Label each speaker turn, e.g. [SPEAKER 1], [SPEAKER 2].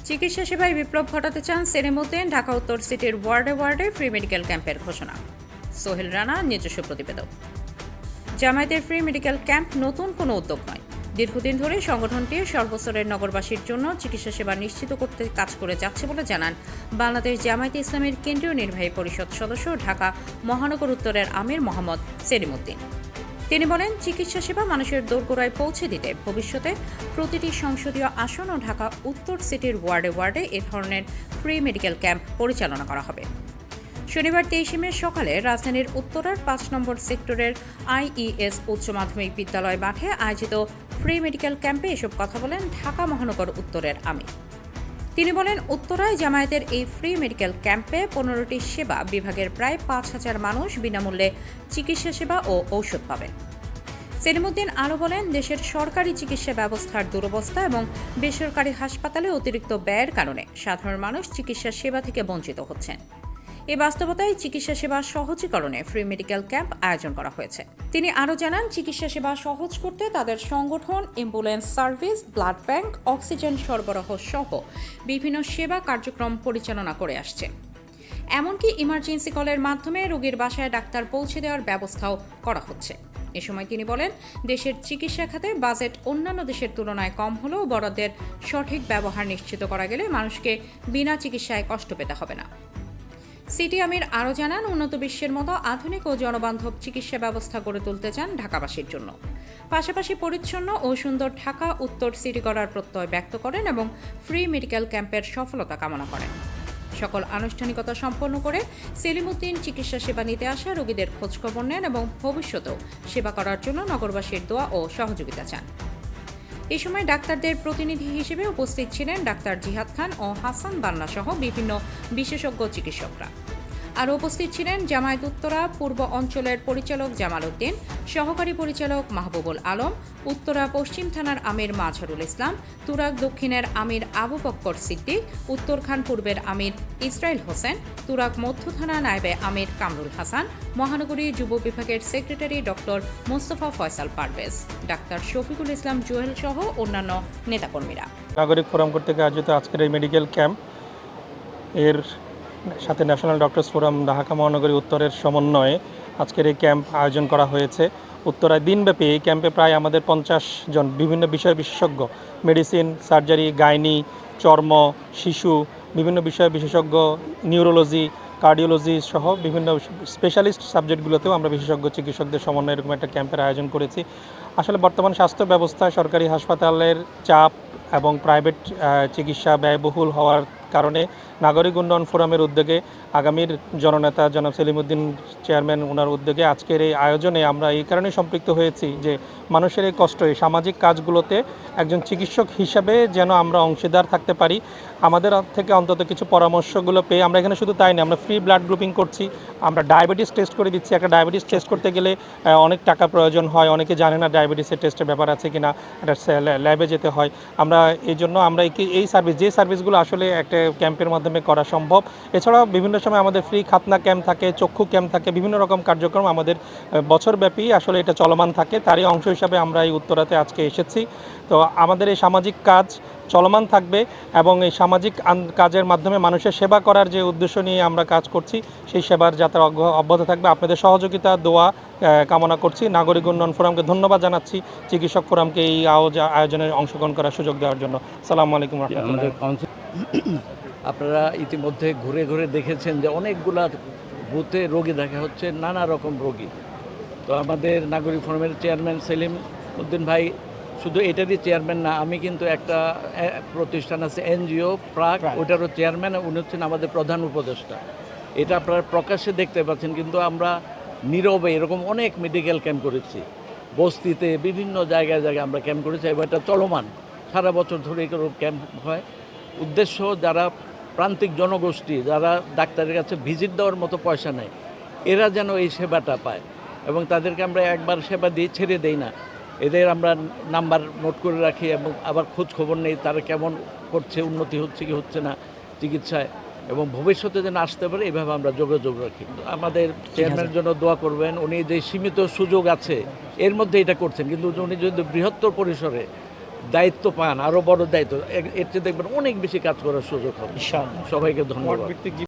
[SPEAKER 1] চিকিৎসা সেবায় বিপ্লব ঘটাতে চান সেলিমউদ্দিন। ঢাকা উত্তর সিটির ওয়ার্ডে ওয়ার্ডে ফ্রি মেডিকেল ক্যাম্পের ঘোষণা। সোহেল রানা, নিজস্ব প্রতিবেদক। জামায়াতের ফ্রি মেডিকেল ক্যাম্প নতুন কোনো উদ্যোগ নয়। দীর্ঘদিন ধরে সংগঠনটি সর্বস্তরের নগরবাসীর জন্য চিকিৎসা সেবা নিশ্চিত করতে কাজ করে যাচ্ছে বলে জানান বাংলাদেশ জামায়াতে ইসলামের কেন্দ্রীয় নির্বাহী পরিষদ সদস্য ঢাকা মহানগর উত্তরের আমির মোহাম্মদ সেলিমউদ্দিন। তিনি বলেন, চিকিৎসা সেবা মানুষের দোরগোড়ায় পৌঁছে দিতে ভবিষ্যতে প্রতিটি সংসদীয় আসন ও ঢাকা উত্তর সিটির ওয়ার্ডে ওয়ার্ডে এ ধরনের ফ্রি মেডিকেল ক্যাম্প পরিচালনা করা হবে। শনিবার 23 মে সকালে রাজধানীর উত্তরার 5 নম্বর সেক্টরের IES উচ্চ মাধ্যমিক বিদ্যালয় মাঠে আয়োজিত ফ্রি মেডিকেল ক্যাম্পে এসব কথা বলেন ঢাকা মহানগর উত্তরের আমির। তিনি বলেন, উত্তরায় জামায়াতের এই ফ্রি মেডিকেল ক্যাম্পে 15টি সেবা বিভাগের প্রায় 5,000 মানুষ বিনামূল্যে চিকিৎসা সেবা ও ঔষধ পাবেন। সেলিমউদ্দিন আরও বলেন, দেশের সরকারি চিকিৎসা ব্যবস্থার দুরবস্থা এবং বেসরকারি হাসপাতালে অতিরিক্ত ব্যয়ের কারণে সাধারণ মানুষ চিকিৎসা সেবা থেকে বঞ্চিত হচ্ছেন। এই বাস্তবতায় চিকিৎসা সেবা সহজীকরণে ফ্রি মেডিকেল ক্যাম্প আয়োজন করা হয়েছে। তিনি আরও জানান, চিকিৎসা সেবা সহজ করতে তাদের সংগঠন ambulance service, blood bank, oxygen সরবরাহ সহ বিভিন্ন সেবা কার্যক্রম পরিচালনা করে আসছে। এমনকি ইমার্জেন্সি কলের মাধ্যমে রোগীর বাসায় ডাক্তার পৌঁছে দেওয়ার ব্যবস্থাও করা হচ্ছে। এ সময় তিনি বলেন, দেশের চিকিৎসা খাতে বাজেট অন্যান্য দেশের তুলনায় কম হলেও বরাদ্দের সঠিক ব্যবহার নিশ্চিত করা গেলে মানুষকে বিনা চিকিৎসায় কষ্ট পেতে হবে না। সিটি আমির আরও জানান, উন্নত বিশ্বের মতো আধুনিক ও জনবান্ধব চিকিৎসা ব্যবস্থা গড়ে তুলতে চান ঢাকাবাসীর জন্য। পাশাপাশি পরিচ্ছন্ন ও সুন্দর ঢাকা উত্তর সিটি করার প্রত্যয় ব্যক্ত করেন এবং ফ্রি মেডিকেল ক্যাম্পের সফলতা কামনা করেন। সকল আনুষ্ঠানিকতা সম্পন্ন করে সেলিমউদ্দিন চিকিৎসা সেবা নিতে আসা রোগীদের খোঁজখবর নেন এবং ভবিষ্যতেও সেবা করার জন্য নগরবাসীর দোয়া ও সহযোগিতা চান। এই সময় ডাক্তারদের প্রতিনিধি হিসেবে উপস্থিত ছিলেন ডাক্তার জিহাদ খান ও হাসান বান্না সহ বিভিন্ন বিশেষজ্ঞ চিকিৎসকরা। আর উপস্থিত ছিলেন জামায়াত উত্তরা পূর্ব অঞ্চলের পরিচালক জামাল উদ্দিন, সহকারী পরিচালক মাহবুবুল আলম, উত্তরা পশ্চিম থানার আমির মাজহারুল ইসলাম, তুরাগ দক্ষিণের আমির আবু বক্কর সিদ্দিক, উত্তরখান পূর্বের আমির ইসরাইল হোসেন, তুরাগ মধ্য থানা নায়েবে আমির কামরুল হাসান, মহানগরী যুব বিভাগের সেক্রেটারি ডক্টর মোস্তফা ফয়সাল পারভেজ, ডাক্তার শফিকুল ইসলাম জুয়েল সহ অন্যান্য নেতাকর্মীরা।
[SPEAKER 2] নাগরিক ফোরাম কর্তৃক আয়োজিত আজকের এই মেডিকেল ক্যাম্প এর সাথে ন্যাশনাল ডক্টরস ফোরাম ঢাকা মহানগরী উত্তরের সমন্বয়ে আজকের এই ক্যাম্প আয়োজন করা হয়েছে। উত্তরায় দিনব্যাপী এই ক্যাম্পে প্রায় আমাদের 50 জন বিভিন্ন বিষয় বিশেষজ্ঞ, মেডিসিন, সার্জারি, গাইনি, চর্ম, শিশু, বিভিন্ন বিষয় বিশেষজ্ঞ, নিউরোলজি, কার্ডিওলজি সহ বিভিন্ন স্পেশালিস্ট সাবজেক্টগুলোতেও আমরা বিশেষজ্ঞ চিকিৎসকদের সমন্বয়ে এরকম একটা ক্যাম্পের আয়োজন করেছি। আসলে বর্তমান স্বাস্থ্য ব্যবস্থায় সরকারি হাসপাতালের চাপ এবং প্রাইভেট চিকিৎসা ব্যয়বহুল হওয়ার কারণে নাগরিক উন্নয়ন ফোরামের উদ্যোগে আগামীর জননেতা জনাব সেলিমউদ্দিন চেয়ারম্যান ওনার উদ্যোগে আজকের এই আয়োজনে আমরা এই কারণে সম্পৃক্ত হয়েছি যে মানুষের এই কষ্ট, এই সামাজিক কাজগুলোতে একজন চিকিৎসক হিসাবে যেন আমরা অংশীদার থাকতে পারি। আমাদের থেকে অন্তত কিছু পরামর্শগুলো পেয়ে আমরা এখানে শুধু তাই না, আমরা ফ্রি ব্লাড গ্রুপিং করছি, আমরা ডায়াবেটিস টেস্ট করে দিচ্ছি। একটা ডায়াবেটিস টেস্ট করতে গেলে অনেক টাকা প্রয়োজন হয়, অনেকে জানে না ডায়াবেটিসের টেস্টের ব্যাপার আছে কিনা, একটা ল্যাবে যেতে হয়। আমরা এই জন্য আমরা এই সার্ভিসগুলো আসলে একটা ক্যাম্পের মাধ্যমে করা সম্ভব। এছাড়াও বিভিন্ন সময় আমাদের ফ্রি খাতনা ক্যাম্প থাকে, চক্ষু ক্যাম্প থাকে, বিভিন্ন রকম কার্যক্রম আমাদের বছরব্যাপী আসলে এটা চলমান থাকে। তারই অংশ হিসাবে আমরা এই উত্তরাতে আজকে এসেছি। তো আমাদের এই সামাজিক কাজ চলমান থাকবে এবং এই সামাজিক কাজের মাধ্যমে মানুষের সেবা করার যে উদ্দেশ্য নিয়ে আমরা কাজ করছি সেই সেবার যাত্রা অব্যাহত থাকবে। আপনাদের সহযোগিতা, দোয়া কামনা করছি। নাগরিক উন্নয়ন ফোরামকে ধন্যবাদ জানাচ্ছি, চিকিৎসক ফোরামকে এই আয়োজনে অংশগ্রহণ করার সুযোগ দেওয়ার জন্য। আসসালামু আলাইকুম।
[SPEAKER 3] আপনারা ইতিমধ্যে ঘুরে ঘুরে দেখেছেন যে অনেকগুলা বুথে রোগী দেখা হচ্ছে, নানা রকম রোগী। তো আমাদের নাগরিক ফোরামের চেয়ারম্যান সেলিমউদ্দিন ভাই শুধু এটারই চেয়ারম্যান না, আমি কিন্তু একটা প্রতিষ্ঠান আছে NGO প্রাক, ওটারও চেয়ারম্যান। উনি হচ্ছেন আমাদের প্রধান উপদেষ্টা। এটা আপনারা প্রকাশ্যে দেখতে পাচ্ছেন। কিন্তু আমরা নীরবে এরকম অনেক মেডিকেল ক্যাম্প করেছি, বস্তিতে বিভিন্ন জায়গায় আমরা ক্যাম্প করেছি এবং এটা চলমান, সারা বছর ধরে এরকম ক্যাম্প হয়। উদ্দেশ্য, যারা প্রান্তিক জনগোষ্ঠী, যারা ডাক্তারের কাছে ভিজিট দেওয়ার মতো পয়সা নেয়, এরা যেন এই সেবাটা পায় এবং তাদেরকে আমরা একবার সেবা দিয়ে ছেড়ে দেই না। এদের আমরা নাম্বার নোট করে রাখি এবং আবার খোঁজ খবর নেই তারা কেমন করছে, উন্নতি হচ্ছে কি হচ্ছে না চিকিৎসায়, এবং ভবিষ্যতে যেন আসতে পারে এভাবে আমরা যোগাযোগ রাখি। আমাদের চেয়ারম্যানের জন্য দোয়া করবেন। উনি যে সীমিত সুযোগ আছে এর মধ্যে এটা করছেন, কিন্তু উনি যদি বৃহত্তর পরিসরে দায়িত্ব পান, আরও বড় দায়িত্ব, এর চেয়ে দেখবেন অনেক বেশি কাজ করার সুযোগ হবে।
[SPEAKER 4] ইনশাআল্লাহ।
[SPEAKER 3] সবাইকে ধন্যবাদ।
[SPEAKER 2] ভিত্তিক